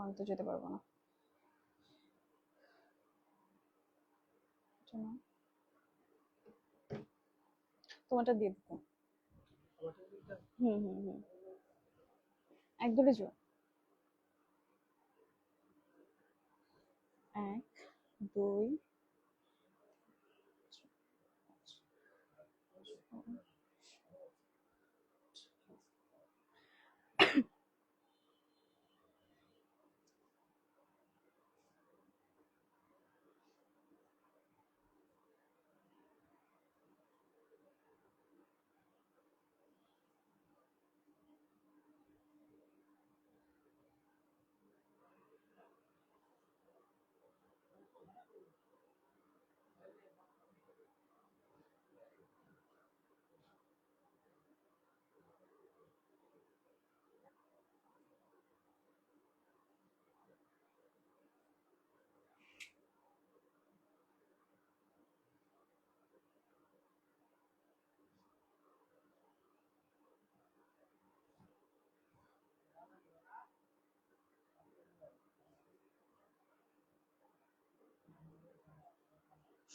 আমি তো যেতে পারবো না। তোমারটা দিয়ে দিবো। হুম হুম হুম, এক ধরে যাও। 1 2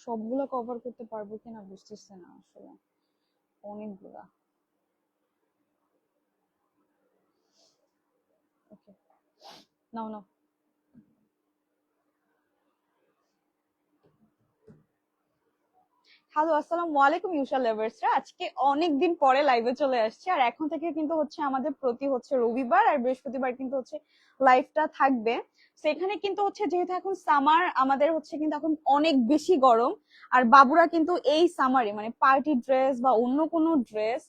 সবগুলো কভার করতে পারবো কিনা বুঝতেছি না আসলে, অনেকগুলা। ওকে, নাও নাও। হ্যালো, আসসালামু আলাইকুম ইউশা লাভার্সরা। আজকে অনেকদিন পরে লাইভে চলে আসছে, আর এখন থেকে কিন্তু হচ্ছে আমাদের প্রতি হচ্ছে রবিবার আর বৃহস্পতিবার কিন্তু হচ্ছে লাইভটা থাকবে। সেখানে কিন্তু হচ্ছে যেহেতু এখন সামার, আমাদের হচ্ছে কিন্তু এখন অনেক বেশি গরম, আর বাবুরা কিন্তু এই সামারে মানে পার্টি ড্রেস বা অন্য কোনো ড্রেস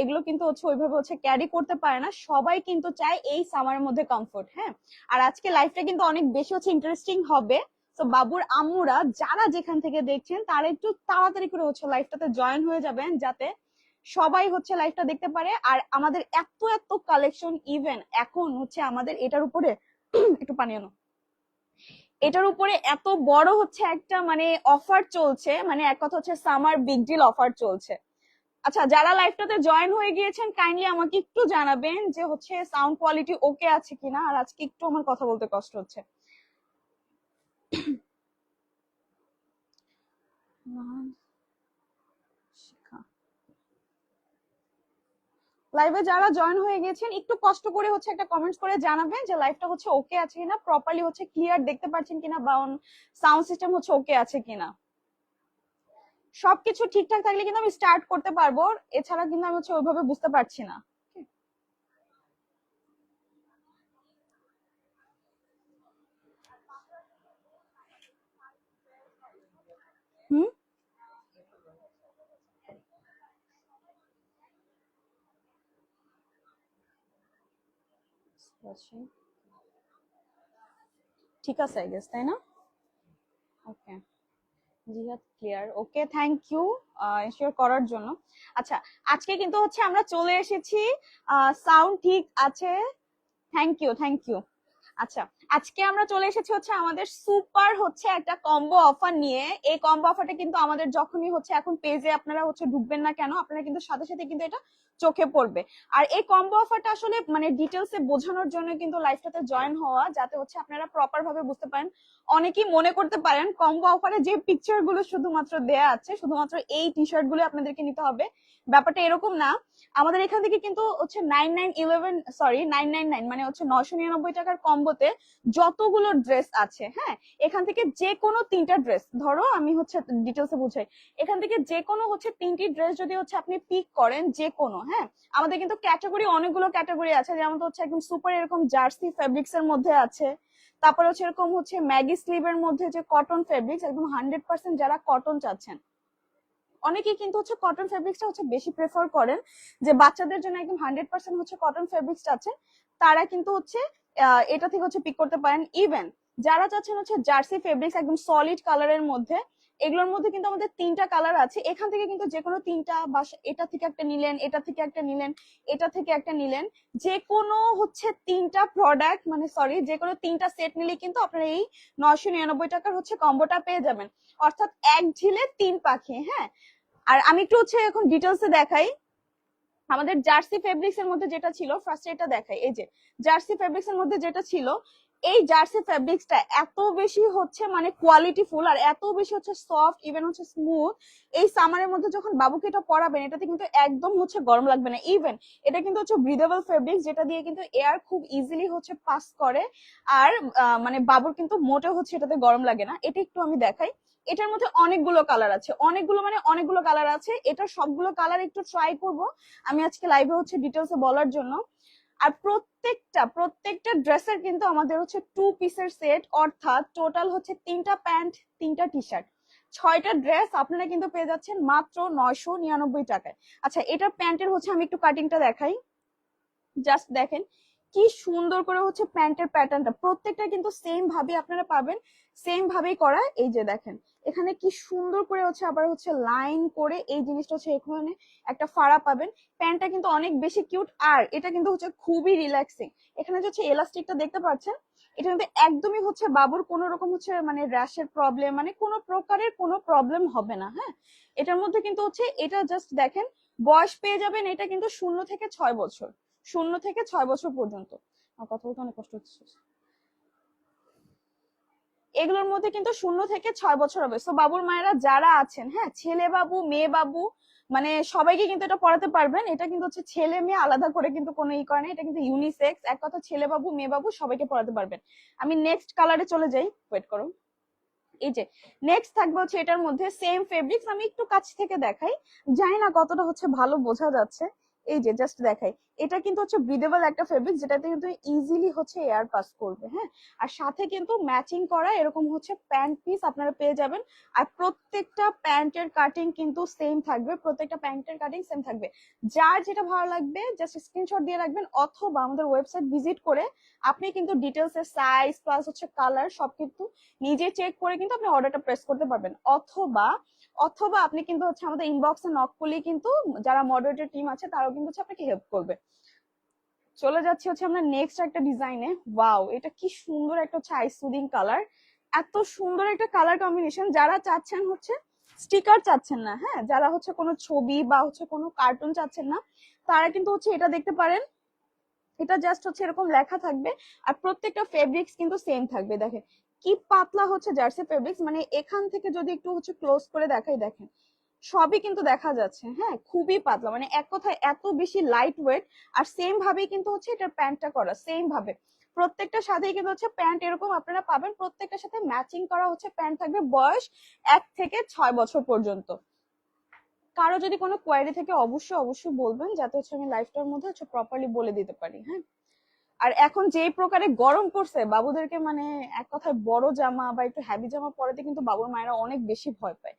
এগুলো কিন্তু হচ্ছে ওইভাবে হচ্ছে ক্যারি করতে পারে না। সবাই কিন্তু চায় এই সামারের মধ্যে কমফোর্ট। হ্যাঁ, আর আজকে লাইভটা কিন্তু অনেক বেশি হচ্ছে ইন্টারেস্টিং হবে। তো বাবুর আম্মুরা যারা যেখান থেকে দেখছেন তারা একটু তাড়াতাড়ি করে হচ্ছে লাইভটাতে জয়েন হয়ে যাবেন, যাতে সবাই হচ্ছে লাইভটা দেখতে পারে। আর আমাদের এত এত কালেকশন, ইভেন এখন হচ্ছে আমাদের এটার উপরে একটু পানি আনো, এটার উপরে এত বড় হচ্ছে একটা মানে অফার চলছে, মানে এক কথা হচ্ছে সামার বিগ ডিল অফার চলছে। আচ্ছা, যারা লাইভটাতে জয়েন হয়ে গিয়েছেন কাইন্ডলি আমাকে একটু জানাবেন যে হচ্ছে সাউন্ড কোয়ালিটি ওকে আছে কিনা। আর আজকে একটু আমার কথা বলতে কষ্ট হচ্ছে। লাইভে যারা জয়েন হয়ে গেছেন একটু কষ্ট করে হচ্ছে একটা কমেন্টস করে জানাবেন যে লাইভটা হচ্ছে ওকে আছে কিনা, প্রপারলি হচ্ছে ক্লিয়ার দেখতে পাচ্ছেন কিনা, বা সাউন্ড সিস্টেম হচ্ছে ওকে আছে কিনা। সবকিছু ঠিকঠাক থাকলে কিন্তু আমি স্টার্ট করতে পারবো, এছাড়া কিন্তু আমি হচ্ছে ওইভাবে বুঝতে পারছি না। হুম, ঠিক আছে আই গেস, তাই না? Okay, Jihad clear, okay, thank you ensure করার জন্য। আচ্ছা, আজকে কিন্তু হচ্ছে আমরা চলে এসেছি, সাউন্ড ঠিক আছে, থ্যাংক ইউ থ্যাংক ইউ। আচ্ছা, আজকে আমরা চলে এসেছি হচ্ছে আমাদের সুপার হচ্ছে একটা কম্বো অফার নিয়ে। এই কম্বো অফারটা কিন্তু আমাদের যখনই হচ্ছে এখন পেজে আপনারা হচ্ছে ঢুকবেন না কেন, আপনারা কিন্তু সাথে সাথে কিন্তু এটা চোখে পড়বে। আর এই কম্বো অফারটা আসলে মানে ডিটেলসে বোঝানোর জন্য কিন্তু লাইভটাতে জয়েন হওয়া, যাতে হচ্ছে আপনারা প্রপার ভাবে বুঝতে পারেন। অনেকেই মনে করতে পারেন কম্বো অফারে যে পিকচার গুলো শুধুমাত্র দেয়া আছে, শুধুমাত্র এই টি শার্ট গুলো আপনাদেরকে নিতে হবে। ব্যাপারটা এরকম না। আমাদের এখান থেকে কিন্তু হচ্ছে 999 মানে হচ্ছে 999 টাকার কম্বোতে যতগুলো ড্রেস আছে, হ্যাঁ, এখান থেকে যে কোনো 3টা ড্রেস, ধরো আমি হচ্ছে ডিটেলসে বুঝাই, এখান থেকে যে কোনো হচ্ছে 3টি ড্রেস যদি হচ্ছে আপনি পিক করেন যে কোনো, হ্যাঁ, আমাদের কিন্তু ক্যাটাগরি অনেকগুলো ক্যাটাগরি আছে, যেমন হচ্ছে একদম সুপার এরকম জার্সি ফেব্রিক্স এর মধ্যে আছে, তারপরে হচ্ছে এরকম হচ্ছে ম্যাগি স্লিভের মধ্যে যে কটন ফেব্রিক্স, একদম 100% যারা কটন চাচ্ছেন, অনেকেই কিন্তু হচ্ছে কটন ফেব্রিক্সটা হচ্ছে বেশি প্রেফার করেন, যে বাচ্চাদের জন্য একদম 100% হচ্ছে কটন ফেব্রিক্সটা আছে, তারা কিন্তু হচ্ছে এটা থেকে হচ্ছে পিক করতে পারেন। ইভেন যারা চাচ্ছেন হচ্ছে জার্সি ফেব্রিক্স একদম সলিড কালারের মধ্যে, এগুলোর মধ্যে কিন্তু আমাদের 3টা কালার আছে, এখান থেকে কিন্তু যে কোনো 3টা, বা এটা থেকে একটা নিলেন, এটা থেকে একটা নিলেন, এটা থেকে একটা নিলেন, যে কোনো হচ্ছে 3টা প্রোডাক্ট মানে সরি যে কোনো 3টা সেট নিলে কিন্তু আপনারা এই 999 টাকার হচ্ছে কম্বোটা পেয়ে যাবেন। অর্থাৎ এক ঢিলে 3 পাখি। হ্যাঁ, আর আমি একটু হচ্ছে এখন ডিটেলসে দেখাই। আমাদের জার্সি ফেব্রিক্স এর মধ্যে যেটা ছিল, ফার্স্টে এটা দেখাই। এই যে জার্সি ফেব্রিক্স এর মধ্যে যেটা ছিল, এই জার্সি ফেব্রিক্সটা এত বেশি হচ্ছে মানে কোয়ালিটিফুল আর এত বেশি হচ্ছে সফট, ইভেন হচ্ছে স্মুথ। এই সামারের মধ্যে যখন বাবুকে এটা পরাবেন, এটাতে কিন্তু একদম হচ্ছে গরম লাগবে না। ইভেন এটা কিন্তু হচ্ছে ব্রিদেবল ফেব্রিক্স, যেটা দিয়ে কিন্তু এয়ার খুব ইজিলি হচ্ছে পাস করে। আর মানে বাবুর কিন্তু মোটেও হচ্ছে এটাতে গরম লাগে না। এটা একটু আমি দেখাই। এটার মধ্যে অনেকগুলো কালার আছে, অনেকগুলো মানে অনেকগুলো কালার আছে। এটা সবগুলো কালার একটু ট্রাই করব আমি আজকে লাইভে হচ্ছে ডিটেলসে বলার জন্য। আর প্রত্যেকটা ড্রেসের কিন্তু আমাদের হচ্ছে 2 পিসের সেট, অর্থাৎ টোটাল হচ্ছে 3টা প্যান্ট 3টা টি শার্ট 6টা ড্রেস আপনারা কিন্তু পেয়ে যাচ্ছেন মাত্র 999 টাকায়। আচ্ছা, এটার প্যান্টের হচ্ছে আমি একটু কাটিংটা দেখাই। জাস্ট দেখেন কি সুন্দর করে হচ্ছে প্যান্টের প্যাটার্নটা, প্রত্যেকটা কিন্তু সেম ভাবে আপনারা পাবেন, সেম ভাবেই করা। এই যে দেখেন এখানে কি সুন্দর করে হচ্ছে আবার হচ্ছে লাইন করে এই জিনিসটা হচ্ছে এখানে একটা ফাড়া পাবেন। প্যান্টটা কিন্তু অনেক বেশি কিউট, আর এটা কিন্তু হচ্ছে খুবই রিল্যাক্সিং। এখানে যে হচ্ছে এলাস্টিকটা দেখতে পাচ্ছেন, এটা কিন্তু একদমই হচ্ছে বাবুর কোনো রকম হচ্ছে মানে র্যাশের প্রবলেম, মানে কোনো প্রকারের কোনো প্রবলেম হবে না। হ্যাঁ, এটার মধ্যে কিন্তু হচ্ছে এটা জাস্ট দেখেন বয়স পেয়ে যাবেন, এটা কিন্তু 0 থেকে 6 বছর, 0 থেকে 6 বছর পর্যন্ত। আমার কথা বলতে অনেক কষ্ট হচ্ছে। এগুলোর মধ্যে কিন্তু 0 থেকে 6 বছর হবে। সো বাবুর মায়েরা যারা আছেন, হ্যাঁ, ছেলে বাবু মেয়ে বাবু মানে সবাইকে কিন্তু এটা পড়াতে পারবেন। এটা কিন্তু হচ্ছে ছেলে মেয়ে আলাদা করে কিন্তু কোনো ই করে না, এটা কিন্তু ইউনিসেক্স। এক কথা ছেলে বাবু মেয়ে বাবু সবাইকে পড়াতে পারবেন। আমি নেক্সট কালারে চলে যাই, ওয়েট করো। এই যে নেক্সট থাকবে হচ্ছে এটার মধ্যে সেম ফেব্রিক্স, আমি একটু কাছ থেকে দেখাই, জানি না কতটা হচ্ছে ভালো বোঝা যাচ্ছে। এই যে জাস্ট দেখাই, এটা কিন্তু হচ্ছে ব্রিদেবল একটা ফেব্রিক, যেটাতে কিন্তু ইজিলি হচ্ছে এয়ার পাস করবে। হ্যাঁ, আর সাথে কিন্তু ম্যাচিং করা এরকম হচ্ছে প্যান্ট পিস আপনারা পেয়ে যাবেন। আর প্রত্যেকটা প্যান্টের কাটিং কিন্তু সেম থাকবে, প্রত্যেকটা প্যান্টের কাটিং সেম থাকবে। যার যেটা ভালো লাগবে জাস্ট স্ক্রিনশট দিয়ে রাখবেন, অথবা আমাদের ওয়েবসাইট ভিজিট করে আপনি কিন্তু ডিটেলস এর সাইজ প্লাস হচ্ছে কালার সব কিন্তু নিজে চেক করে কিন্তু আপনি অর্ডারটা প্রেস করতে পারবেন। অথবা অথবা আপনি কিন্তু হচ্ছে আমাদের ইনবক্সে নক করলে কিন্তু যারা মডারেটর টিম আছে তারাও কিন্তু হচ্ছে আপনাকে হেল্প করবে। চলে যাচ্ছি হচ্ছে আমরা নেক্সট একটা ডিজাইনে। ওয়াও, এটা কি সুন্দর একটা হচ্ছে আইস সুদিং কালার, এত সুন্দর একটা কালার কম্বিনেশন। যারা চাচ্ছেন হচ্ছে স্টিকার চাচ্ছেন না, হ্যাঁ, যারা হচ্ছে কোনো ছবি বা হচ্ছে কোনো কার্টুন চাচ্ছেন না, তারা কিন্তু হচ্ছে এটা দেখতে পারেন। এটা জাস্ট হচ্ছে এরকম লেখা থাকবে, আর প্রত্যেকটা ফেব্রিক্স কিন্তু সেম থাকবে। দেখেন কি পাতলা হচ্ছে জার্সি ফেব্রিক্স, মানে এখান থেকে যদি একটু হচ্ছে ক্লোজ করে দেখাই, দেখেন সবই কিন্তু দেখা যাচ্ছে। হ্যাঁ, খুবই পাতলা, মানে এক কথায় এত বেশি লাইট ওয়েট। আর সেম ভাবেই কিন্তু হচ্ছে এটার প্যান্টটা করা, সেম ভাবে প্রত্যেকটার সাথেই কিন্তু হচ্ছে প্যান্ট এরকম আপনারা পাবেন। প্রত্যেকটার সাথে ম্যাচিং করা হচ্ছে প্যান্ট থাকবে, বয়স 1 থেকে 6 বছর পর্যন্ত। কারো যদি কোনো কোয়ারি থেকে অবশ্যই অবশ্যই বলবেন, যাতে হচ্ছে আমি লাইফটার মধ্যে হচ্ছে প্রপারলি বলে দিতে পারি। হ্যাঁ, আর এখন যেই প্রকারে গরম পড়ছে, বাবুদেরকে মানে এক কথায় বড় জামা বা একটু হ্যাভি জামা পরাতে কিন্তু বাবুর মায়েরা অনেক বেশি ভয় পায়।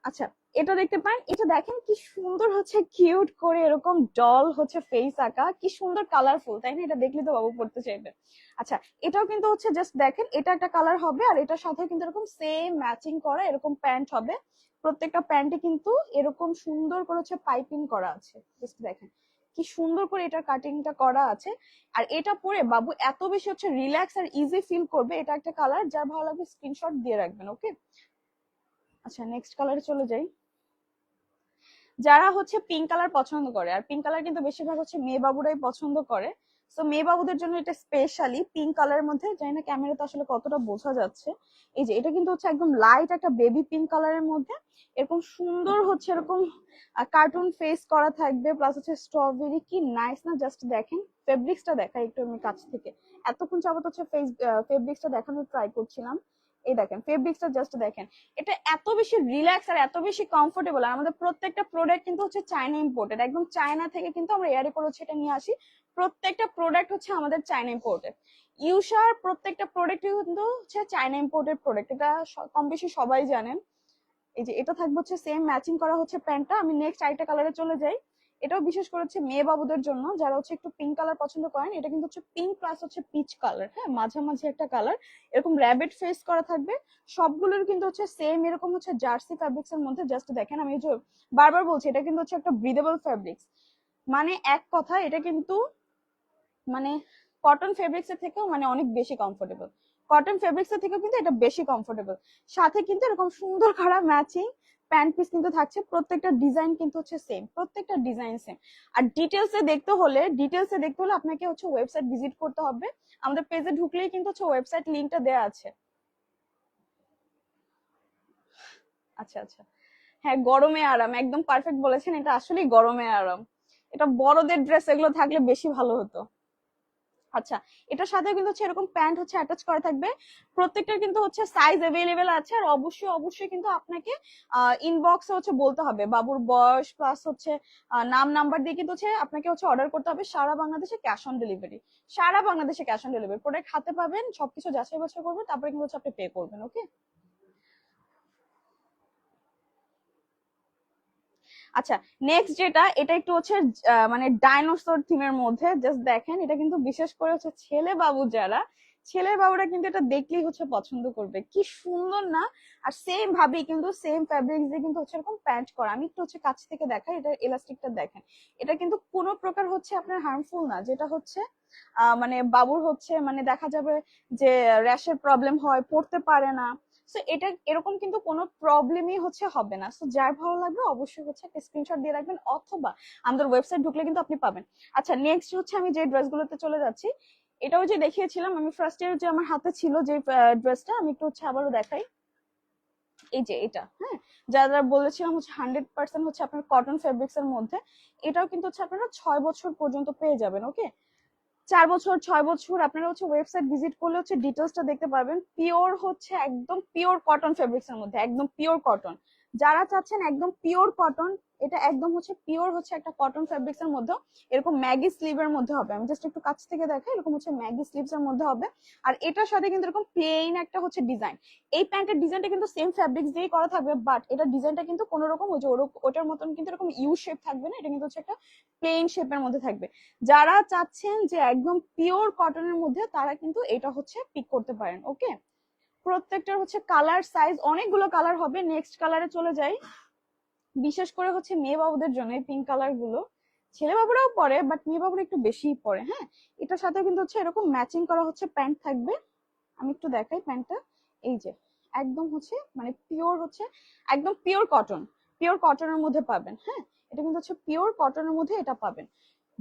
আচ্ছা, এটা দেখতে পান, এটা দেখেন কি সুন্দর হচ্ছে কিউট করে এরকম ডল হচ্ছে ফেস আঁকা, কি সুন্দর কালারফুল, তাই না? এটা দেখলে তো বাবু পড়তে চাইবে। আচ্ছা, এটাও কিন্তু হচ্ছে জাস্ট দেখেন, এটা একটা কালার হবে, আর এটার সাথে কিন্তু এরকম সেম ম্যাচিং করা এরকম প্যান্ট হবে। প্রত্যেকটা প্যান্টে কিন্তু এরকম সুন্দর করে হচ্ছে পাইপিং করা আছে। জাস্ট দেখেন কি সুন্দর করে এটার কাটিংটা করা আছে। আর এটা পরে বাবু এত বেশি হচ্ছে রিল্যাক্স আর ইজি ফিল করবে। এটা একটা কালার, যার ভালো লাগবে স্ক্রিনশট দিয়ে রাখবেন। ওকে, আচ্ছা নেক্সট কালারে চলে যাই। যারা হচ্ছে পিঙ্ক কালার পছন্দ করে, আর পিঙ্ক কালার কিন্তু বেশিরভাগ হচ্ছে মেয়ে বাবুরাই পছন্দ করে, তো মেয়ে বাবুদের জন্য এটা স্পেশালি পিঙ্ক কালারের মধ্যে, জানি না ক্যামেরাতে আসলে কতটা বোঝা যাচ্ছে। এই যে এটা কিন্তু হচ্ছে একদম লাইট একটা বেবি পিঙ্ক কালারের মধ্যে এরকম সুন্দর হচ্ছে এরকম কার্টুন ফেস করা থাকবে, প্লাস হচ্ছে স্ট্রবেরি, কি নাইস না? জাস্ট দেখেন ফেব্রিক্সটা দেখাই একটু আমি কাছ থেকে। এতক্ষণ যাবত হচ্ছে ফেব্রিক্সটা দেখানোর ট্রাই করছিলাম। এই দেখেন ফেব্রিক্সটা জাস্ট দেখেন, এটা এত বেশি রিল্যাক্স আর এত বেশি কমফোর্টেবল। আর আমাদের প্রত্যেকটা প্রোডাক্ট কিন্তু হচ্ছে চায়না ইম্পোর্টেড, একদম চায়না থেকে কিন্তু আমরা এয়ারে করে হচ্ছে এটা নিয়ে আসি। প্রত্যেকটা প্রোডাক্ট হচ্ছে আমাদের চায়না ইম্পোর্টেড। ইউশার প্রত্যেকটা প্রোডাক্ট কিন্তু হচ্ছে চায়না ইম্পোর্টেড প্রোডাক্ট, এটা কম বেশি সবাই জানেন। এই যে এটা থাকবে হচ্ছে সেম ম্যাচিং করা হচ্ছে প্যান্টটা। আমি নেক্সট আরেকটা কালারে চলে যাই। এটাও বিশেষ করে হচ্ছে মেয়ে বাবুদের জন্য, যারা হচ্ছে একটু পিঙ্ক কালার পছন্দ করেন। এটা কিন্তু হচ্ছে পিঙ্ক প্লাস হচ্ছে পিচ কালার, হ্যাঁ, মাঝামাঝি একটা কালার, এরকম র্যাবিট ফেস করা থাকবে। সবগুলোর কিন্তু হচ্ছে সেম এরকম হচ্ছে জার্সি ফ্যাব্রিক্স এর মধ্যে। জাস্ট দেখেন, আমি যে বারবার বলছি, এটা কিন্তু হচ্ছে একটা ব্রিদেবল ফ্যাব্রিক্স, মানে এক কথা এটা কিন্তু মানে কটন ফেব্রিক্স এর থেকেও মানে অনেক বেশি কমফোর্টেবল। কটন ফেব্রিক্স এর থেকেও কিন্তু এটা বেশি কমফোর্টেবল। সাথে কিন্তু এরকম সুন্দর করা ম্যাচিং প্যান্ট পিস কিন্তু থাকছে, প্রত্যেকটা ডিজাইন কিন্তু হচ্ছে সেম, প্রত্যেকটা ডিজাইন সেম। আর ডিটেলসে দেখতে হলে আপনাকে হচ্ছে ওয়েবসাইট ভিজিট করতে হবে। আমাদের পেজে ঢুকলেই কিন্তু হচ্ছে ওয়েবসাইট লিংকটা দেওয়া আছে। আচ্ছা আচ্ছা, হ্যাঁ গরমে আরাম, একদম পারফেক্ট বলেছেন, এটা আসলেই গরমে আরাম। এটা বড়দের ড্রেস এগুলো থাকলে বেশি ভালো হতো। আচ্ছা, এটার সাথে কিন্তু হচ্ছে এরকম প্যান্ট হচ্ছে অ্যাটাচ করা থাকবে। প্রত্যেকটার কিন্তু হচ্ছে সাইজ अवेलेबल আছে। আর অবশ্যই অবশ্যই কিন্তু আপনাকে ইনবক্সে হচ্ছে বলতে হবে বাবুর বয়স প্লাস হচ্ছে নাম নাম্বার দিয়ে কিন্তু হচ্ছে আপনাকে হচ্ছে অর্ডার করতে হবে। সারা বাংলাদেশে ক্যাশ অন ডেলিভারি, সারা বাংলাদেশে ক্যাশ অন ডেলিভারি। প্রোডাক্ট হাতে পাবেন, সবকিছু যাচাই বাছাই করবেন, তারপরে কিন্তু হচ্ছে আপনি পে করবেন। ওকে, আচ্ছা নেক্সট যেটা, এটা একটু হচ্ছে মানে ডাইনোসর থিমের মধ্যে। জাস্ট দেখেন, এটা কিন্তু বিশেষ করে হচ্ছে ছেলে বাবু যারা, ছেলে বাবুরা কিন্তু এটা দেখলেই হচ্ছে পছন্দ করবে, কি সুন্দর না। আর সেম ভাবেই কিন্তু সেম ফ্যাব্রিক্স দিয়ে কিন্তু হচ্ছে এরকম প্যান্ট করা। আমি একটু হচ্ছে কাছ থেকে দেখাই, এটা এলাস্টিকটা দেখেন। এটা কিন্তু কোনো প্রকার হচ্ছে আপনার হার্মফুল না, যেটা হচ্ছে মানে বাবুর হচ্ছে মানে দেখা যাবে যে র্যাশের প্রবলেম হয়, পড়তে পারে না। সো এটা এরকম কিন্তু কোনো প্রবলেমই হচ্ছে হবে না। সো যার ভালো লাগবে অবশ্যই হচ্ছে একটা স্ক্রিনশট দিয়ে রাখবেন, অথবা আমাদের ওয়েবসাইট ঢুকলে কিন্তু আপনি পাবেন। আচ্ছা নেক্সট হচ্ছে আমি যে ড্রেসগুলোতে চলে যাচ্ছি, এটাও যে দেখিয়েছিলাম আমি ফার্স্ট ইয়ার, যে আমার হাতে ছিল যে ড্রেসটা, আমি একটু হচ্ছে আবারও দেখাই। এই যে এটা, হ্যাঁ, যারা বলেছিলাম হচ্ছে 100% হচ্ছে আপনার কটন ফেব্রিক্স এর মধ্যে, এটাও কিন্তু হচ্ছে আপনারা 6 বছর পর্যন্ত পেয়ে যাবেন। ওকে, 4 বছর 6 বছর আপনারা হচ্ছে ওয়েবসাইট ভিজিট করলে হচ্ছে ডিটেলসটা দেখতে পারবেন। পিওর হচ্ছে একদম পিওর কটন ফেব্রিক্স এর মধ্যে, একদম পিওর কটন। যারা চাচ্ছেন একদম পিওর কটন, এটা একদম হচ্ছে পিওর হচ্ছে একটা কটন ফেব্রিক্স এর মধ্যে, এরকম ম্যাগি স্লিভ এর মধ্যে হবে। আমি জাস্ট একটু কাছ থেকে দেখাই, এরকম হচ্ছে ম্যাগি স্লিভস এর মধ্যে হবে। আর এটার সাথে কিন্তু এরকম প্লেন একটা হচ্ছে ডিজাইন। এই প্যান্টের ডিজাইনটা কিন্তু সেম ফেব্রিক্স দিয়েই করা থাকবে, বাট এটা ডিজাইনটা কিন্তু কোন রকম ওই যে ওটার মতন কিন্তু এরকম ইউ শেপ থাকবে না, এটা কিন্তু হচ্ছে একটা প্লেন শেপের মধ্যে থাকবে। যারা চাচ্ছেন যে একদম পিওর কটনের মধ্যে, তারা কিন্তু এটা হচ্ছে পিক করতে পারেন। ওকে, প্রত্যেকটার হচ্ছে কালার সাইজ অনেকগুলো কালার হবে। নেক্সট কালারে চলে যাই, বিশেষ করে হচ্ছে মেয়ে বাবুদের জন্য এই পিঙ্ক কালার গুলো। ছেলে বাবুরাও পরে, বাট মেয়ে বাবুরা একটু বেশি পরে। হ্যাঁ, এটার সাথে কিন্তু হচ্ছে এরকম ম্যাচিং করা হচ্ছে প্যান্ট থাকবে। আমি একটু দেখাই প্যান্টটা। এই যে একদম হচ্ছে মানে পিওর হচ্ছে একদম পিওর কটন, পিওর কটনের মধ্যে পাবেন। হ্যাঁ, এটা কিন্তু হচ্ছে পিওর কটনের মধ্যে এটা পাবেন।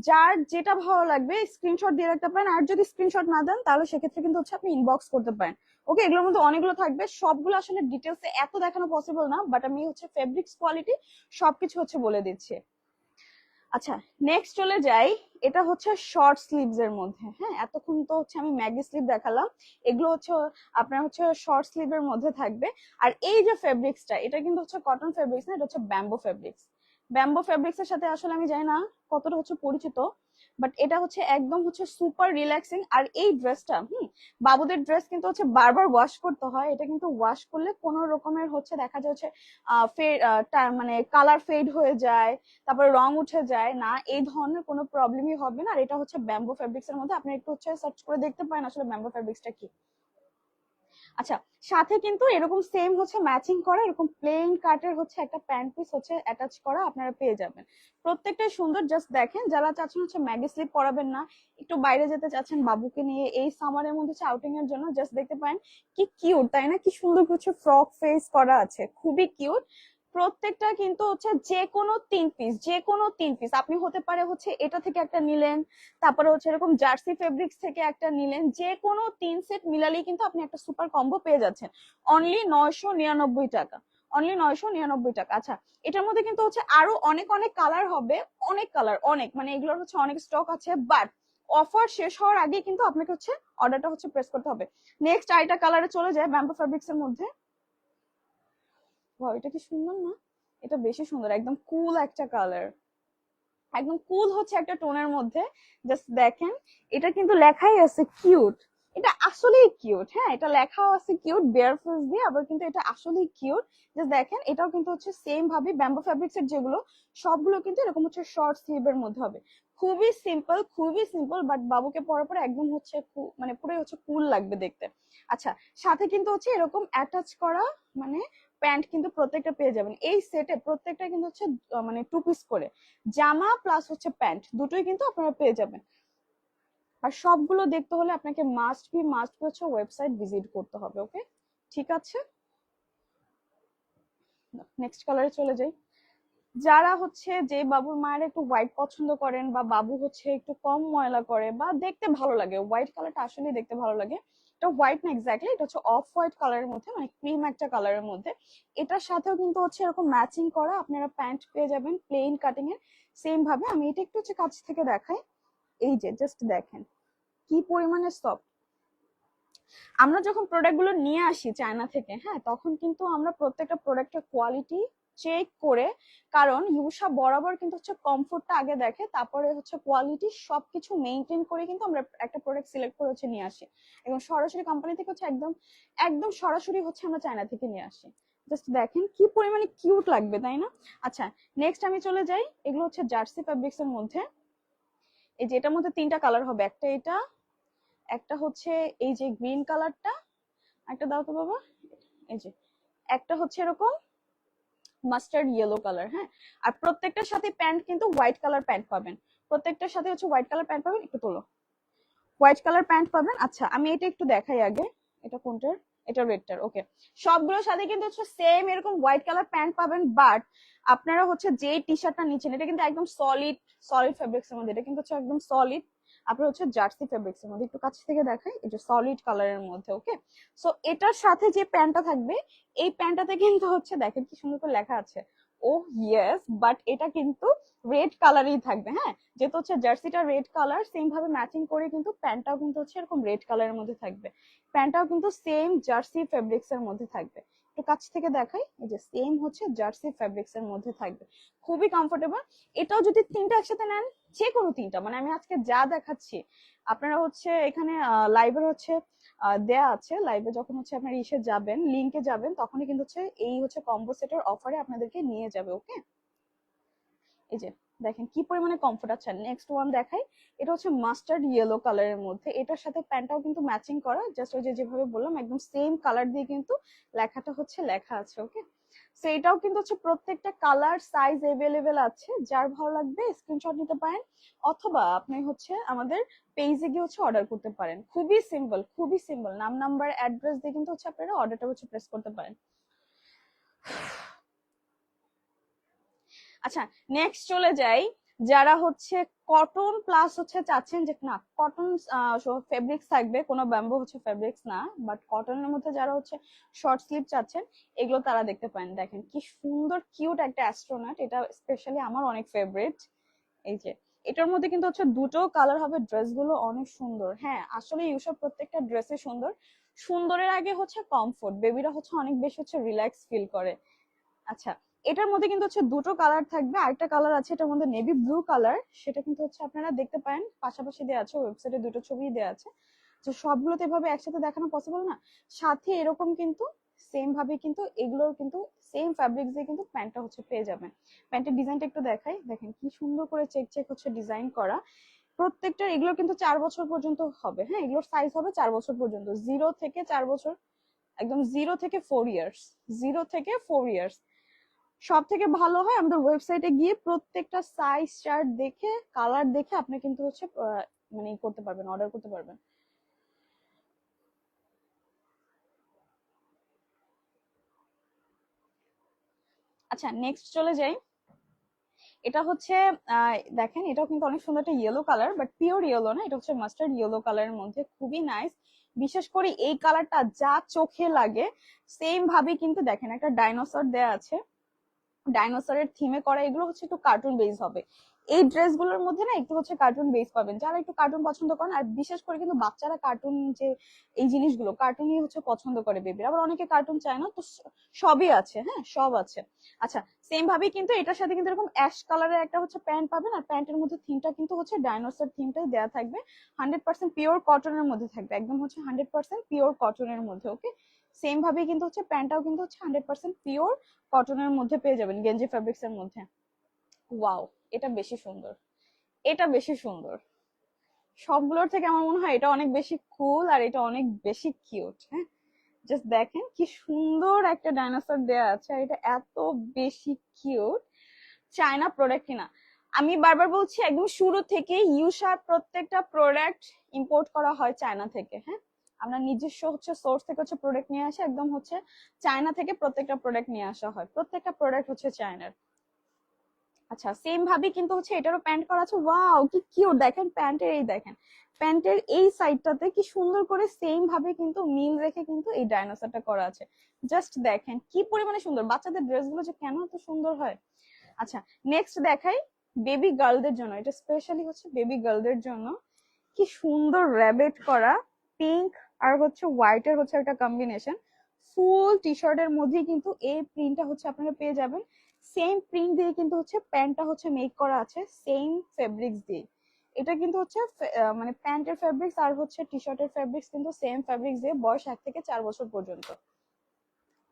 যার যেটা ভালো লাগবে স্ক্রিনশট দিয়ে রাখতে পারেন। আর যদি স্ক্রিনশট না দেন তাহলে সেক্ষেত্রে কিন্তু হচ্ছে আপনি ইনবক্স করতে পারেন। ওকে, এগুলোর মধ্যে অনেকগুলো থাকবে, সবগুলো আসলে ডিটেলসে এত দেখানো পসিবল না, বাট আমি হচ্ছে ফেব্রিক্স কোয়ালিটি সবকিছু হচ্ছে বলে দিচ্ছি। আচ্ছা নেক্সট চলে যাই, এটা হচ্ছে শর্ট স্লিভস এর মধ্যে। হ্যাঁ, এতক্ষণ তো হচ্ছে আমি ম্যাগি স্লিভ দেখালাম, এগুলো হচ্ছে আপনার হচ্ছে শর্ট স্লিভ এর মধ্যে থাকবে। আর এই যে ফেব্রিক্সটা, এটা কিন্তু হচ্ছে কটন ফেব্রিক্স না, এটা হচ্ছে ব্যাম্বো ফেব্রিক্স। ব্যাম্বো ফেব্রিক্স এর সাথে আসলে আমি জানি না কতটা হচ্ছে পরিচিত, বাট এটা হচ্ছে একদম হচ্ছে সুপার রিল্যাক্সিং। আর এই ড্রেসটা বাবুদের ড্রেস কিন্তু হচ্ছে বারবার ওয়াশ করতে হয়, এটা কিন্তু ওয়াশ করলে কোনো রকমের হচ্ছে দেখা যাচ্ছে মানে কালার ফেড হয়ে যায়, তারপরে রং উঠে যায় না, এই ধরনের কোনো প্রবলেমই হবে না। আর এটা হচ্ছে ব্যাম্বো ফেব্রিক্স এর মধ্যে, আপনি একটু হচ্ছে সার্চ করে দেখতে পারেন আসলে ব্যাম্বো ফেব্রিক্সটা কি। আচ্ছা, সাথে কিন্তু এরকম সেম হচ্ছে ম্যাচিং করা এরকম প্লেন কাটের হচ্ছে একটা প্যান্ট পিস হচ্ছে অ্যাটাচ করা আপনারা পেয়ে যাবেন। প্রত্যেকটাই সুন্দর। জাস্ট দেখেন, যারা চাচ্ছেন হচ্ছে ম্যাগি স্লিপ পরাবেন না, একটু বাইরে যেতে চাচ্ছেন বাবুকে নিয়ে এই সামারের মধ্যে হচ্ছে আউটিং এর জন্য, জাস্ট দেখতে পারেন কি কিউট, তাই না? কি সুন্দর কিছু ফ্রক ফেস করা আছে, খুবই কিউট। প্রত্যেকটা কিন্তু হচ্ছে যে কোনো তিন পিস আপনি হতে পারে হচ্ছে এটা থেকে একটা নিলেন, তারপরে হচ্ছে এরকম জার্সি ফেব্রিক্স থেকে একটা নিলেন, যে কোনো 3 সেট মিলালেই কিন্তু আপনি একটা সুপার কম্বো পেয়ে যাচ্ছেন অনলি 999 টাকা, অনলি 999 টাকা। আচ্ছা, এটার মধ্যে কিন্তু হচ্ছে আরো অনেক অনেক কালার হবে, অনেক কালার, অনেক মানে এগুলোর হচ্ছে অনেক স্টক আছে, বাট অফার শেষ হওয়ার আগে কিন্তু আপনাকে হচ্ছে অর্ডারটা হচ্ছে প্রেস করতে হবে। নেক্সট আরেকটা কালারে চলে যায় ব্যাম্বো ফেব্রিক্স এর মধ্যে। এটা কি সুন্দর না, এটা বেশি সুন্দর, একদম কুল একটা কালার, একদম কুল হচ্ছে একটা টোনের মধ্যে। জাস্ট দেখেন, এটা কিন্তু লেখাই আছে কিউট, এটা আসলেই কিউট। হ্যাঁ, এটা লেখাও আছে কিউট বেয়ার ফেস দিয়ে, আবার কিন্তু এটা আসলেই কিউট। জাস্ট দেখেন, এটাও কিন্তু হচ্ছে সেম ভাবে ব্যাম্বো ফ্যাব্রিক্স এর যেগুলো সবগুলো কিন্তু এরকম হচ্ছে শর্ট স্লিভ এর মধ্যে হবে। খুবই সিম্পল, খুবই সিম্পল, বাট বাবুকে পরার পরে একদম হচ্ছে মানে পুরোই হচ্ছে কুল লাগবে দেখতে। আচ্ছা, সাথে কিন্তু হচ্ছে এরকম অ্যাটাচ করা মানে প্যান্ট কিন্তু প্রত্যেকটা পেয়ে যাবেন এই সেটে। প্রত্যেকটা কিন্তু হচ্ছে মানে 2 পিস করে জামা প্লাস হচ্ছে প্যান্ট, দুটোই কিন্তু আপনারা পেয়ে যাবেন। আর সবগুলো দেখতে হলে আপনাকে মাস্ট বি হচ্ছে ওয়েবসাইট ভিজিট করতে হবে। ওকে, ঠিক আছে। নেক্সট কালারে চলে যাই। যারা হচ্ছে যে বাবুর মায়ের একটু হোয়াইট পছন্দ করেন, বা বাবু হচ্ছে একটু কম ময়লা করে বা দেখতে ভালো লাগে, হোয়াইট কালারটা আসলে দেখতে ভালো লাগে। এটা হোয়াইট না এক্স্যাক্টলি, এটা হচ্ছে অফ হোয়াইট কালারের মধ্যে, মানে ক্রিম একটা কালারের মধ্যে। এটার সাথেও কিন্তু হচ্ছে এরকম ম্যাচিং করা আপনারা প্যান্ট পেয়ে যাবেন প্লেন কাটিং এর। সেম ভাবে আমি এটা একটু হচ্ছে কাছ থেকে দেখাই। এই যে জাস্ট দেখেন কি পরিমাণে সফট। আমরা যখন প্রোডাক্ট গুলো নিয়ে আসি চায়না থেকে, হ্যাঁ, তখন কিন্তু আমরা প্রত্যেকটা প্রোডাক্টের কোয়ালিটি চেক করে, কারণ ইউসা বরাবর কিন্তু হচ্ছে কমফোর্টটা আগে দেখে, তারপরে হচ্ছে কোয়ালিটি সবকিছু মেনটেন করে কিন্তু আমরা একটা প্রোডাক্ট সিলেক্ট করে হচ্ছে নিয়ে আসি। এবং সরাসরি কোম্পানি থেকে হচ্ছে একদম একদম সরাসরি হচ্ছে আমরা চায়না থেকে নিয়ে আসি। জাস্ট দেখেন কি পরিমাণে কিউট লাগবে, তাই না? আচ্ছা, নেক্সট আমি চলে যাই। এগুলো হচ্ছে জার্সি ফ্যাব্রিক্স এর মধ্যে। এই যে এটার মধ্যে তিনটা কালার হবে, একটা এটা, একটা হচ্ছে এই যে গ্রিন কালারটা, একটা দাও তো বাবা, এই যে একটা হচ্ছে এরকম মাস্টার্ড ইয়েলো কালার। হ্যাঁ, আর প্রত্যেকটার সাথে প্যান্ট কিন্তু হোয়াইট কালার প্যান্ট পাবেন। প্রত্যেকটার সাথে হচ্ছে হোয়াইট কালার প্যান্ট পাবেন, একটু তোলো, হোয়াইট কালার প্যান্ট পাবেন। আচ্ছা, আমি এটা একটু দেখাই আগে, এটা কোনটার, এটা রেডটার। ওকে, সবগুলোর সাথে কিন্তু হচ্ছে সেম এরকম হোয়াইট কালার প্যান্ট পাবেন, বাট আপনারা হচ্ছে যে টি শার্টটা নিচ্ছেন এটা কিন্তু একদম সলিড সলিড ফেব্রিক্স এর মধ্যে, এটা কিন্তু হচ্ছে একদম সলিড। আপনার হচ্ছে জার্সি ফেব্রিক্স এর মধ্যে, একটু কাছ থেকে দেখাই, এই যে সলিড কালারের মধ্যে। ওকে, সো এটার সাথে যে প্যান্টটা থাকবে, এই প্যান্টটাতে কিন্তু হচ্ছে দেখেন কি সুন্দর করে লেখা আছে, ও ইয়েস, বাট এটা কিন্তু রেড কালারই থাকবে। হ্যাঁ, যেহেতু হচ্ছে জার্সিটা রেড কালার, সেম ভাবে ম্যাচিং করে কিন্তু প্যান্টটাও কিন্তু হচ্ছে এরকম রেড কালারের মধ্যে থাকবে। প্যান্টটাও কিন্তু সেম জার্সি ফেব্রিক্স এর মধ্যে থাকবে। একটু কাছ থেকে দেখাই, এই যে সেম হচ্ছে জার্সি ফেব্রিক্স এর মধ্যে থাকবে, খুবই কমফোর্টেবল। এটাও যদি তিনটা একসাথে নেন, যে কোনো তিনটা, মানে আমি আজকে যা দেখাচ্ছি আপনারা হচ্ছে এখানে লাইভের হচ্ছে দেয়া আছে, লাইভে যখন হচ্ছে আপনার ইসে যাবেন, লিংকে যাবেন, তখনই কিন্তু হচ্ছে এই হচ্ছে কম্বো সেটের অফারে আপনাদেরকে নিয়ে যাবে। ওকে, এই যে দেখেন কি পরিমাণে কমফোর্ট। আছে নেক্সট ওয়ান দেখাই, এটা হচ্ছে মাস্টার্ড ইয়েলো কালারের মধ্যে, এটার সাথে প্যান্টটাও কিন্তু ম্যাচিং করা, জাস্ট ওই যে যেভাবে বললাম একদম সেম কালার দিয়ে কিন্তু লেখাটা হচ্ছে লেখা আছে। ওকে, সো এটাও কিন্তু হচ্ছে প্রত্যেকটা কালার সাইজ এভেলেবেল আছে, যার ভালো লাগবে স্ক্রিনশট নিতে পারেন, অথবা আপনি হচ্ছে আমাদের পেজে গিয়ে হচ্ছে অর্ডার করতে পারেন। খুবই সিম্পল, খুবই সিম্পল, নাম নাম্বার অ্যাড্রেস দিয়ে কিন্তু হচ্ছে আপনারা অর্ডারটা হচ্ছে প্রেস করতে পারেন। আচ্ছা, নেক্সট চলে যাই। যারা হচ্ছে কটন প্লাস হচ্ছে চাচ্ছেন যে না কটন ফেব্রিক্স থাকবে, কোনো ব্যাম্বো হচ্ছে ফেব্রিক্স না, বাট কটনের মধ্যে যারা হচ্ছে শর্ট স্লিভ চাচ্ছেন, এগুলো তারা দেখতে পারেন। দেখেন কি সুন্দর কিউট একটা অ্যাস্ট্রোনট, এটা স্পেশালি আমার অনেক ফেভারিট। এই যে এটার মধ্যে কিন্তু হচ্ছে দুটো কালার হবে, ড্রেস গুলো অনেক সুন্দর। হ্যাঁ, আসলে ইউসব প্রত্যেকটা ড্রেসে সুন্দর, সুন্দরের আগে হচ্ছে কমফোর্ট, বেবিরা হচ্ছে অনেক বেশি হচ্ছে রিল্যাক্স ফিল করে। আচ্ছা, এটার মধ্যে কিন্তু হচ্ছে দুটো কালার থাকবে, আরেকটা কালার আছে এটার মধ্যে নেভি ব্লু কালার, সেটা কিন্তু হচ্ছে আপনারা দেখতে পারেন, পাশাপাশি দেওয়া আছে, ওয়েবসাইটে দুটো ছবি দেওয়া আছে। তো সবগুলোতে এভাবে একসাথে দেখানো পসিবল না, সাথে এরকম কিন্তু সেম ভাবে কিন্তু এগুলোর কিন্তু সেম ফ্যাব্রিক দিয়ে কিন্তু প্যান্টটা হচ্ছে পেয়ে যাবেন। প্যান্টের ডিজাইনটা একটু দেখাই, দেখেন কি সুন্দর করে চেক চেক হচ্ছে ডিজাইন করা। প্রত্যেকটা এগুলো কিন্তু 4 বছর পর্যন্ত হবে। হ্যাঁ, এগুলোর সাইজ হবে 4 বছর পর্যন্ত, 0 থেকে 4 বছর, একদম 0 থেকে 4 ইয়ার্স, 0 থেকে 4 ইয়ার্স। সব থেকে ভালো হয় আমাদের ওয়েবসাইটে গিয়ে প্রত্যেকটা সাইজ চার্ট দেখে কালার দেখে আপনি কিন্তু হচ্ছে মানে করতে পারবেন, অর্ডার করতে পারবেন। আচ্ছা, নেক্সট চলে যাই। এটা হচ্ছে দেখেন এটাও কিন্তু অনেক সুন্দর একটা yellow colour, but pure yellow না, এটা হচ্ছে মাস্টার্ড ইয়েলো কালারের মধ্যে, খুবই নাইস। বিশেষ করে এই কালারটা যা চোখে লাগে, সেম ভাবে কিন্তু দেখেন একটা ডাইনোসর দেয়া আছে, ডাইনোসরের থিমে করা, এগুলো হচ্ছে একটু কার্টুন বেস হবে। এই ড্রেসগুলোর মধ্যে না একটু হচ্ছে কার্টুন বেস পাবেন, যারা একটু কার্টুন পছন্দ করেন, আর বিশেষ করে কিন্তু বাচ্চারা কার্টুন, যে এই জিনিসগুলো কার্টুনই হচ্ছে পছন্দ করে বেবির, আবার অনেকে কার্টুন চায় না, তো সবই আছে, হ্যাঁ সব আছে। আচ্ছা, সেম ভাবেই কিন্তু এটার সাথে কিন্তু এরকম অ্যাশ কালারের একটা হচ্ছে প্যান্ট পাবেন, আর প্যান্টের মধ্যে থিমটা কিন্তু হচ্ছে ডাইনোসর থিমটাই দেওয়া থাকবে, 100% পিওর কটনের মধ্যে থাকবে, একদম হচ্ছে 100% পিওর কটনের মধ্যে। ওকে, সেম ভাবে কিন্তু হচ্ছে প্যান্টটাও কিন্তু হচ্ছে 100% পিওর কটনের মধ্যে পেয়ে যাবেন, গেঞ্জি ফ্যাব্রিক্স এর মধ্যে। ওয়াও, এটা বেশি সুন্দর, এটা বেশি সুন্দর, সবগুলোর থেকে আমার মনে হয় এটা অনেক বেশি কুল, আর এটা অনেক বেশি কিউট। হ্যাঁ, জাস্ট দেখেন কি সুন্দর একটা ডাইনোসর দেয়া আছে, আর এটা এত বেশি কিউট। চায়না প্রোডাক্ট কিনা, আমি বারবার বলছি, একদম শুরু থেকে ইউসার প্রত্যেকটা প্রোডাক্ট ইম্পোর্ট করা হয় চায়না থেকে। হ্যাঁ, আমরা নিজস্ব হচ্ছে সোর্স থেকে হচ্ছে প্রোডাক্ট নিয়ে আসি, একদম হচ্ছে চায়না থেকে প্রত্যেকটা প্রোডাক্ট নিয়ে আসা হয়, প্রত্যেকটা প্রোডাক্ট হচ্ছে চায়নার। আচ্ছা সেম ভাবে কিন্তু হচ্ছে এটারও প্যান্ট করা আছে। ওয়াও কি কিউট, দেখেন প্যান্টের এই দেখেন প্যান্টের এই সাইডটাতে কি সুন্দর করে সেম ভাবে কিন্তু মিল রেখে কিন্তু এই ডাইনোসরটা করা আছে। জাস্ট দেখেন কি পরিমাণে সুন্দর, বাচ্চাদের ড্রেসগুলো যে কেন এত সুন্দর হয়। আচ্ছা নেক্সট দেখাই বেবি গার্লদের জন্য, এটা স্পেশালি হচ্ছে বেবি গার্লদের জন্য। কি সুন্দর র্যাবেট করা পিঙ্ক আর হচ্ছে হোয়াইটের হচ্ছে একটা কম্বিনেশন, ফুল টি শার্টের মধ্যে কিন্তু এই প্রিন্টটা হচ্ছে আপনারা পেয়ে যাবেন। সেম প্রিন্ট দিয়ে কিন্তু হচ্ছে প্যান্টটা হচ্ছে মেক করা আছে সেম ফেব্রিক্স দিয়ে। এটা কিন্তু হচ্ছে মানে প্যান্টের ফেব্রিক্স আর হচ্ছে টি শার্টের ফেব্রিক্স কিন্তু সেম ফেব্রিক্স দিয়ে, বয়স 1 থেকে 4 বছর পর্যন্ত।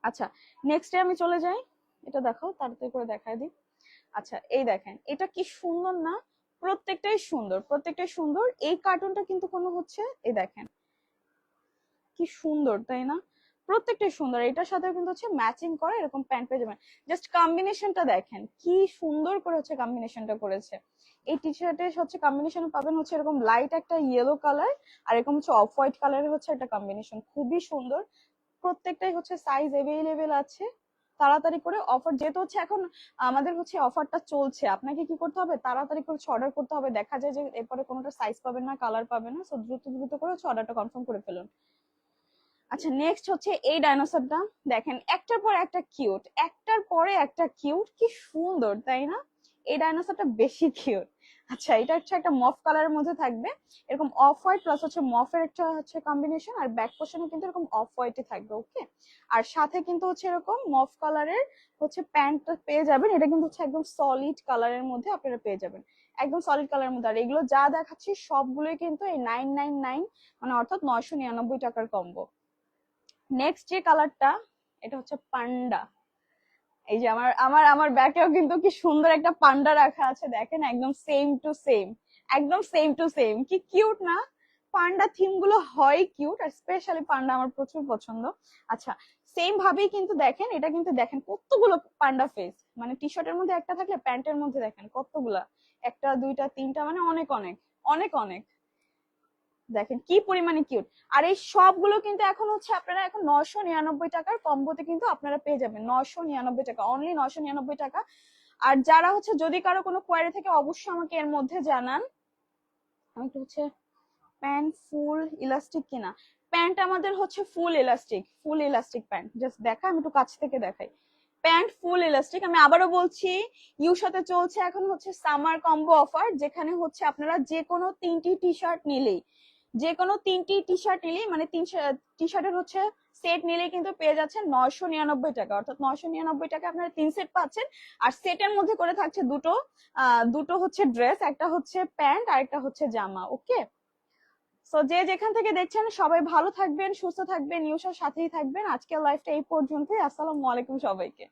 আচ্ছা নেক্সটে আমি চলে যাই, এটা দেখো তাড়াতাড়ি করে দেখায় দিই। আচ্ছা এই দেখেন এটা কি সুন্দর না, প্রত্যেকটাই সুন্দর, প্রত্যেকটাই সুন্দর। এই কার্টুনটা কিন্তু কোনো হচ্ছে এই দেখেন কি সুন্দর তাই না, প্রত্যেকটাই সুন্দর। এটার সাথে কিন্তু হচ্ছে ম্যাচিং করে এরকম প্যান্ট পেয়ে যাবেন। জাস্ট কম্বিনেশনটা দেখেন কি সুন্দর করে হচ্ছে কম্বিনেশনটা করেছে। এই টি শার্টের হচ্ছে কম্বিনেশন পাবেন হচ্ছে এরকম লাইট একটা ইয়েলো কালার আর এরকম হচ্ছে অফ হোয়াইট কালারের হচ্ছে একটা কম্বিনেশন, খুবই সুন্দর। প্রত্যেকটাই হচ্ছে সাইজ এভেইলেবল আছে। তাড়াতাড়ি করে অফার যেহেতু হচ্ছে এখন আমাদের হচ্ছে অফারটা চলছে, আপনাকে কি করতে হবে তাড়াতাড়ি করে অর্ডার করতে হবে, দেখা যায় যে এরপরে কোনোটা সাইজ পাবেন না, কালার পাবেন না, সো দ্রুত দ্রুত করে হচ্ছে অর্ডারটা কনফার্ম করে ফেলুন। আচ্ছা নেক্সট হচ্ছে এই ডাইনোসরটা দেখেন একটার পর একটা কিউট, একটার পরে একটা কিউট, কি সুন্দর তাই না, এই ডাইনোসরটা বেশি কিউট। আচ্ছা এটা হচ্ছে একটা মফ কালারের মধ্যে থাকবে, এরকম অফ হোয়াইট প্লাস হচ্ছে মফের একটা হচ্ছে কম্বিনেশন, আর ব্যাক পোর্শনে কিন্তু এরকম অফ হোয়াইটে থাকবে। ওকে আর সাথে কিন্তু হচ্ছে এরকম মফ কালারের হচ্ছে প্যান্টটা পেয়ে যাবেন, এটা কিন্তু হচ্ছে একদম সলিড কালারের মধ্যে আপনারা পেয়ে যাবেন, একদম সলিড কালারের মধ্যে। আর এগুলো যা দেখাচ্ছি সবগুলোই কিন্তু এই 999 মানে অর্থাৎ 999 টাকার কম্বো। নেক্সট যে কালারটা এটা হচ্ছে পান্ডা, এই যে আমার আমার আমার ব্যাকেও কিন্তু কি সুন্দর একটা পান্ডা রাখা আছে, দেখেন একদম সেম টু সেম, একদম সেম টু সেম, কি কিউট না। পান্ডা থিম গুলো হয় কিউট, আর স্পেশালি পান্ডা আমার প্রচুর পছন্দ। আচ্ছা সেম ভাবেই কিন্তু দেখেন এটা কিন্তু দেখেন কতগুলো পান্ডা ফেস, মানে টি শার্টের মধ্যে একটা থাকলে প্যান্টের মধ্যে দেখেন কতগুলা, একটা দুইটা তিনটা মানে অনেক অনেক অনেক অনেক, দেখেন কি পরিমাণে কিউট। আর এই সবগুলো কিন্তু এখন হচ্ছে আপনারা এখন 999 টাকার কম্বোতে কিন্তু আপনারা পেয়ে যাবেন, 999 টাকা, অনলি 999 টাকা। আর যারা হচ্ছে যদি কারো কোনো কোয়ারি থেকে অবশ্যই আমাকে এর মধ্যে জানান। আমি তো হচ্ছে প্যান্ট ফুল ইলাস্টিক কিনা, প্যান্ট আমাদের হচ্ছে ফুল ইলাস্টিক, ফুল ইলাস্টিক প্যান্ট, জাস্ট দেখা আমি একটু কাছ থেকে দেখাই, প্যান্ট ফুল ইলাস্টিক। আমি আবারও বলছি ইউর সাথে চলছে এখন হচ্ছে সামার কম্বো অফার, যেখানে হচ্ছে আপনারা যে কোনো 3টি টি শার্ট নিলেই, যে কোনো 3টি টি শার্ট নিলেই মানে 3 টি শার্টের হচ্ছে সেট নিলেই কিন্তু পেয়ে যাচ্ছেন 999 টাকা, অর্থাৎ 999 টাকা আপনারা 3 সেট পাচ্ছেন। আর সেটের মধ্যে করে থাকছে দুটো হচ্ছে ড্রেস, একটা হচ্ছে প্যান্ট আর একটা হচ্ছে জামা। ওকে সো যে যেখান থেকে দেখছেন সবাই ভালো থাকবেন, সুস্থ থাকবেন, নিউজের সাথেই থাকবেন। আজকের লাইফটা এই পর্যন্তই, আসসালামু আলাইকুম সবাইকে।